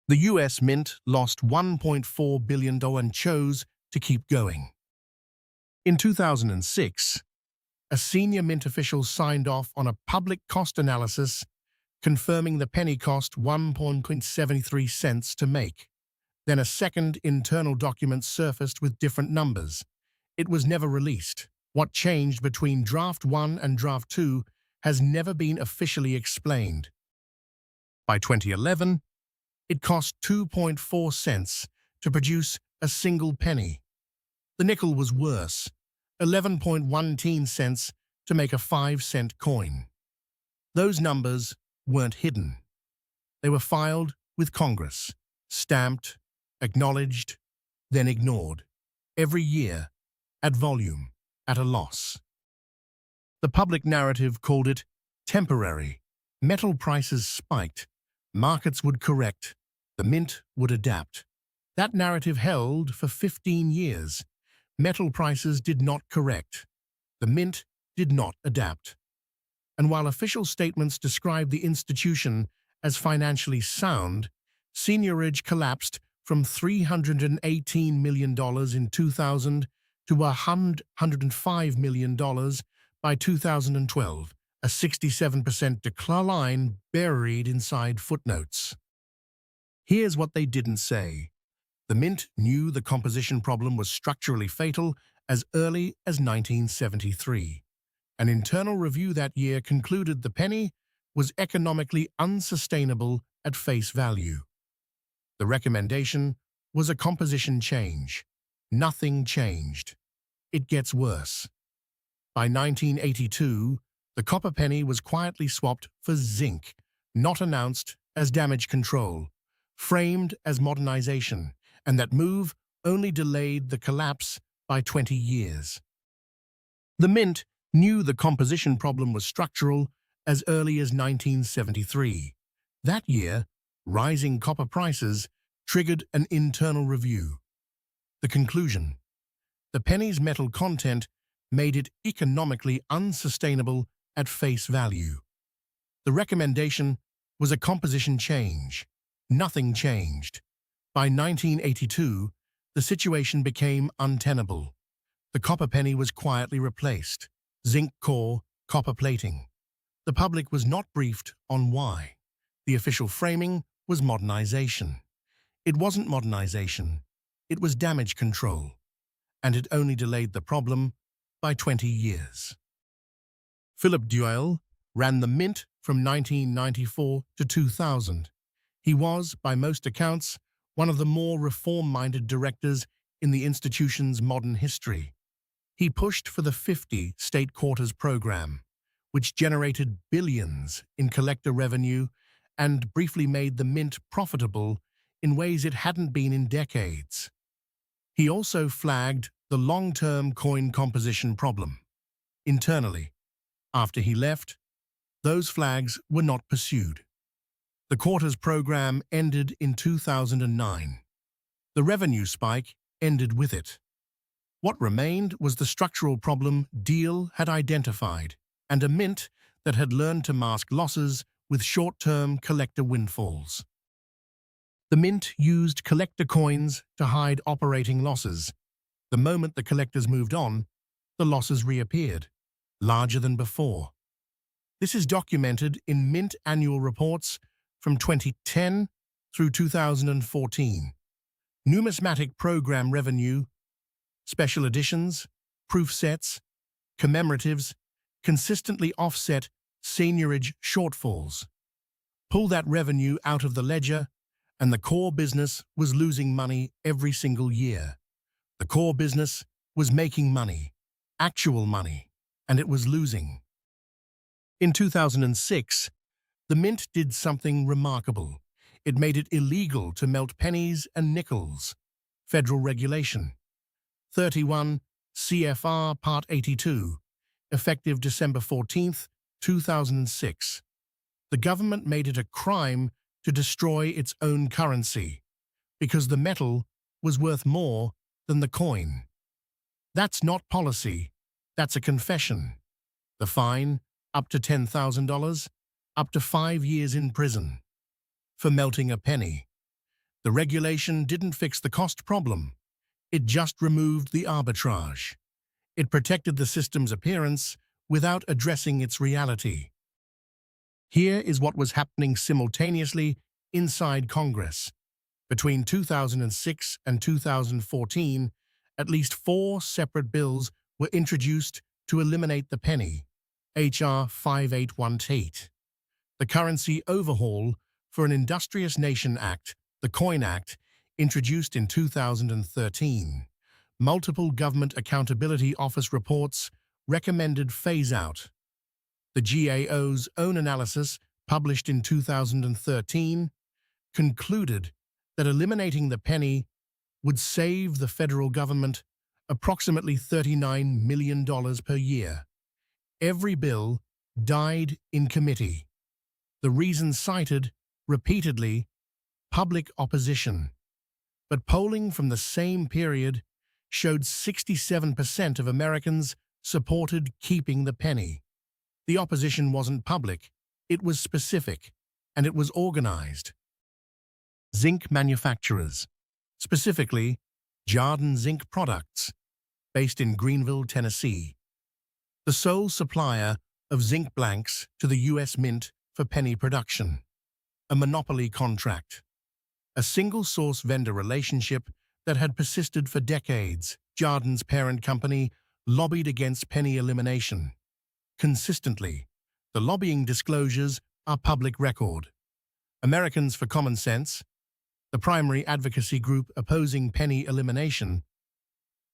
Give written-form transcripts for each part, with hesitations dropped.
The US Mint lost $1.4 billion and chose to keep going. In 2006, a senior Mint official signed off on a public cost analysis confirming the penny cost 1.73 cents to make. Then a second internal document surfaced with different numbers. It was never released. What changed between Draft 1 and Draft 2 has never been officially explained. By 2011, it cost 2.4 cents to produce a single penny. The nickel was worse, 11.19 cents to make a 5-cent coin. Those numbers weren't hidden. They were filed with Congress, stamped, acknowledged, then ignored, every year, at volume, at a loss. The public narrative called it temporary. Metal prices spiked. Markets would correct. The Mint would adapt. That narrative held for 15 years. Metal prices did not correct. The Mint did not adapt. And while official statements described the institution as financially sound, Seigniorage collapsed from $318 million in 2000 to $105 million by 2012, a 67% decline buried inside footnotes. Here's what they didn't say. The Mint knew the composition problem was structurally fatal as early as 1973. An internal review that year concluded the penny was economically unsustainable at face value. The recommendation was a composition change. Nothing changed. It gets worse. By 1982, the copper penny was quietly swapped for zinc, not announced as damage control, framed as modernization, and that move only delayed the collapse by 20 years. The Mint knew the composition problem was structural as early as 1973. That year, rising copper prices triggered an internal review. The conclusion: the penny's metal content made it economically unsustainable at face value. The recommendation was a composition change. Nothing changed. By 1982, the situation became untenable. The copper penny was quietly replaced. Zinc core, copper plating. The public was not briefed on why. The official framing was modernization. It wasn't modernization. It was damage control. And it only delayed the problem by 20 years. Philip Diehl ran the Mint from 1994 to 2000. He was, by most accounts, one of the more reform-minded directors in the institution's modern history. He pushed for the 50 state quarters program, which generated billions in collector revenue and briefly made the Mint profitable in ways it hadn't been in decades. He also flagged the long-term coin composition problem. Internally, after he left, those flags were not pursued. The quarters program ended in 2009. The revenue spike ended with it. What remained was the structural problem Diehl had identified, and a Mint that had learned to mask losses with short-term collector windfalls. The Mint used collector coins to hide operating losses. The moment the collectors moved on, the losses reappeared, larger than before. This is documented in Mint annual reports from 2010 through 2014. Numismatic program revenue, special editions, proof sets, commemoratives consistently offset seigniorage shortfalls. Pull that revenue out of the ledger, and the core business was losing money every single year. The core business was making money, actual money, and it was losing. In 2006, the Mint did something remarkable. It made it illegal to melt pennies and nickels. Federal regulation. 31 CFR Part 82, effective December 14, 2006. The government made it a crime to destroy its own currency because the metal was worth more than the coin. That's not policy. That's a confession. The fine, up to $10,000, up to 5 years in prison for melting a penny. The regulation didn't fix the cost problem. It just removed the arbitrage. It protected the system's appearance without addressing its reality. Here is what was happening simultaneously inside Congress. Between 2006 and 2014, at least 4 separate bills were introduced to eliminate the penny. H.R. 5818. The Currency Overhaul for an Industrious Nation Act, the Coin Act, introduced in 2013. Multiple Government Accountability Office reports recommended phase-out. The GAO's own analysis, published in 2013, concluded that eliminating the penny would save the federal government approximately $39 million per year. Every bill died in committee. The reason cited, repeatedly, public opposition. But polling from the same period showed 67% of Americans supported keeping the penny. The opposition wasn't public, it was specific, and it was organized. Zinc manufacturers, specifically Jarden Zinc Products, based in Greenville, Tennessee, the sole supplier of zinc blanks to the U.S. Mint for penny production. A monopoly contract. A single-source vendor relationship that had persisted for decades. Jarden's parent company lobbied against penny elimination. Consistently, the lobbying disclosures are public record. Americans for Common Sense, the primary advocacy group opposing penny elimination,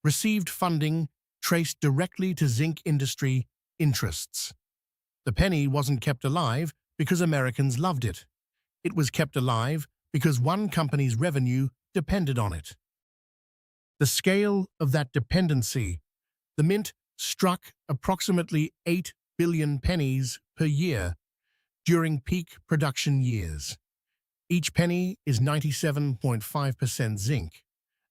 received funding traced directly to zinc industry interests. The penny wasn't kept alive because Americans loved it. It was kept alive because one company's revenue depended on it. The scale of that dependency, the Mint struck approximately 8 billion pennies per year during peak production years. Each penny is 97.5% zinc.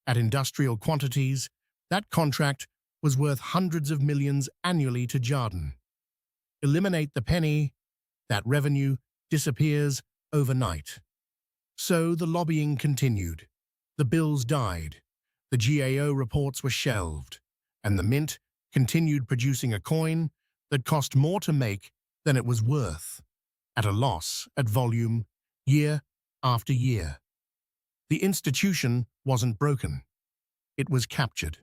At industrial quantities, that contract was worth hundreds of millions annually to Jarden. Eliminate the penny, that revenue disappears overnight. So the lobbying continued. The bills died. The GAO reports were shelved. And the Mint continued producing a coin that cost more to make than it was worth, at a loss at volume, year after year. The institution wasn't broken. It was captured.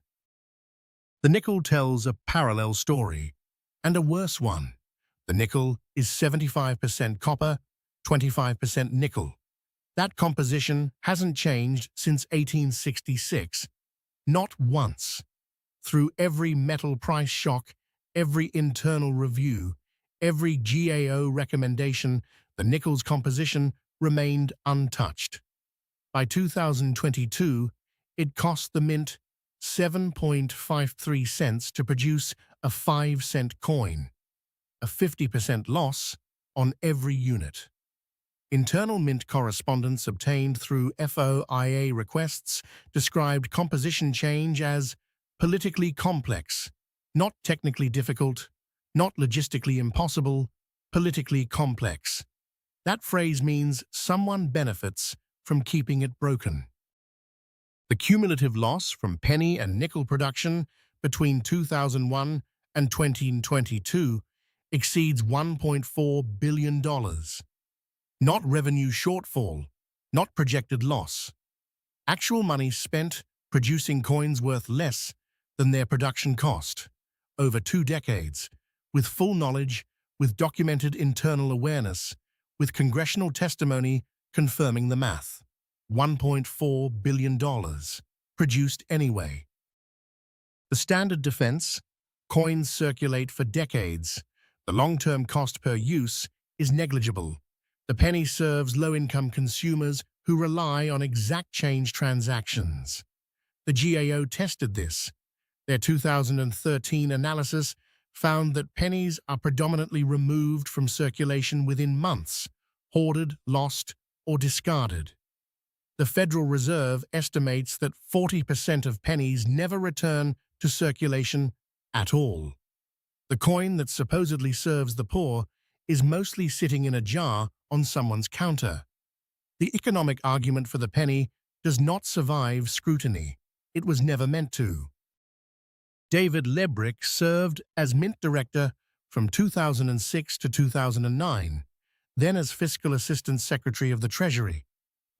The nickel tells a parallel story, and a worse one. The nickel is 75% copper, 25% nickel. That composition hasn't changed since 1866, not once. Through every metal price shock, every internal review, every GAO recommendation, the nickel's composition remained untouched. By 2022, it cost the Mint 7.53 cents to produce a 5-cent coin, a 50% loss on every unit. Internal Mint correspondence obtained through FOIA requests described composition change as politically complex, not technically difficult, not logistically impossible, politically complex. That phrase means someone benefits from keeping it broken. The cumulative loss from penny and nickel production between 2001 and 2022 exceeds $1.4 billion. Not revenue shortfall, not projected loss. Actual money spent producing coins worth less than their production cost, over 2 decades, with full knowledge, with documented internal awareness, with congressional testimony confirming the math. $1.4 billion, produced anyway. The standard defense, coins circulate for decades. The long-term cost per use is negligible. The penny serves low-income consumers who rely on exact change transactions. The GAO tested this. Their 2013 analysis found that pennies are predominantly removed from circulation within months, hoarded, lost, or discarded. The Federal Reserve estimates that 40% of pennies never return to circulation at all. The coin that supposedly serves the poor is mostly sitting in a jar on someone's counter. The economic argument for the penny does not survive scrutiny. It was never meant to. David Lebrick served as Mint Director from 2006 to 2009, then as Fiscal Assistant Secretary of the Treasury.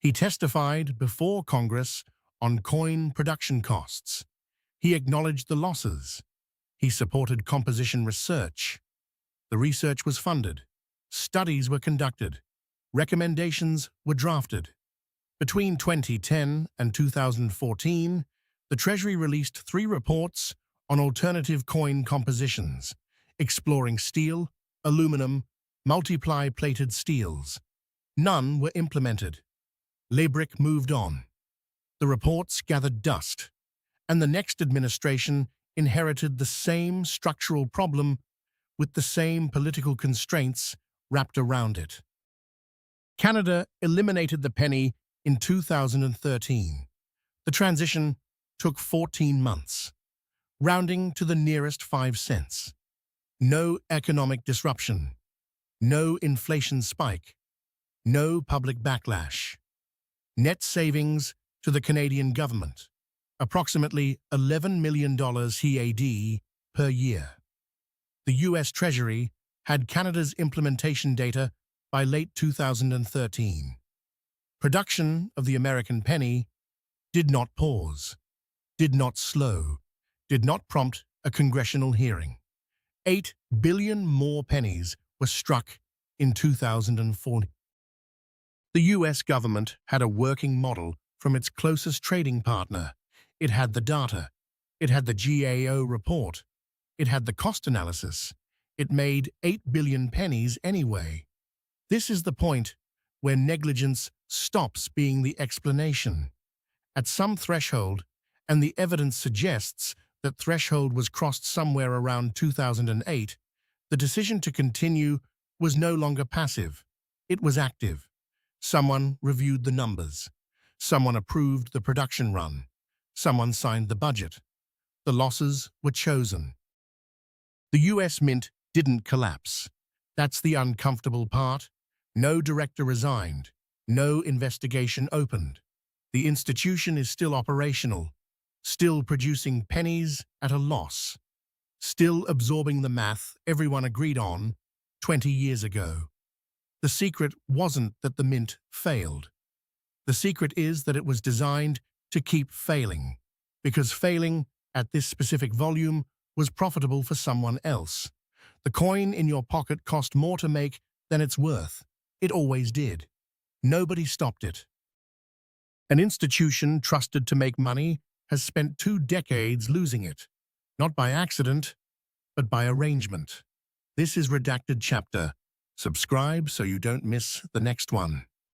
He testified before Congress on coin production costs. He acknowledged the losses. He supported composition research. The research was funded. Studies were conducted. Recommendations were drafted. Between 2010 and 2014, the Treasury released 3 reports on alternative coin compositions, exploring steel, aluminum, multiply-plated steels. None were implemented. Lebrick moved on. The reports gathered dust, and the next administration inherited the same structural problem with the same political constraints wrapped around it. Canada eliminated the penny in 2013. The transition took 14 months, rounding to the nearest 5 cents. No economic disruption, no inflation spike, no public backlash. Net savings to the Canadian government, approximately $11 million CAD per year. The U.S. Treasury had Canada's implementation data by late 2013. Production of the American penny did not pause, did not slow, did not prompt a congressional hearing. 8 billion more pennies were struck in 2004. The U.S. government had a working model from its closest trading partner. It had the data. It had the GAO report. It had the cost analysis. It made 8 billion pennies anyway. This is the point where negligence stops being the explanation. At some threshold, and the evidence suggests that threshold was crossed somewhere around 2008, the decision to continue was no longer passive. It was active. Someone reviewed the numbers. Someone approved the production run. Someone signed the budget. The losses were chosen. The U.S. Mint didn't collapse. That's the uncomfortable part. No director resigned. No investigation opened. The institution is still operational, still producing pennies at a loss, still absorbing the math everyone agreed on 20 years ago. The secret wasn't that the Mint failed. The secret is that it was designed to keep failing, because failing at this specific volume was profitable for someone else. The coin in your pocket cost more to make than it's worth. It always did. Nobody stopped it. An institution trusted to make money has spent 2 decades losing it, not by accident, but by arrangement. This is Redacted Chapter. Subscribe so you don't miss the next one.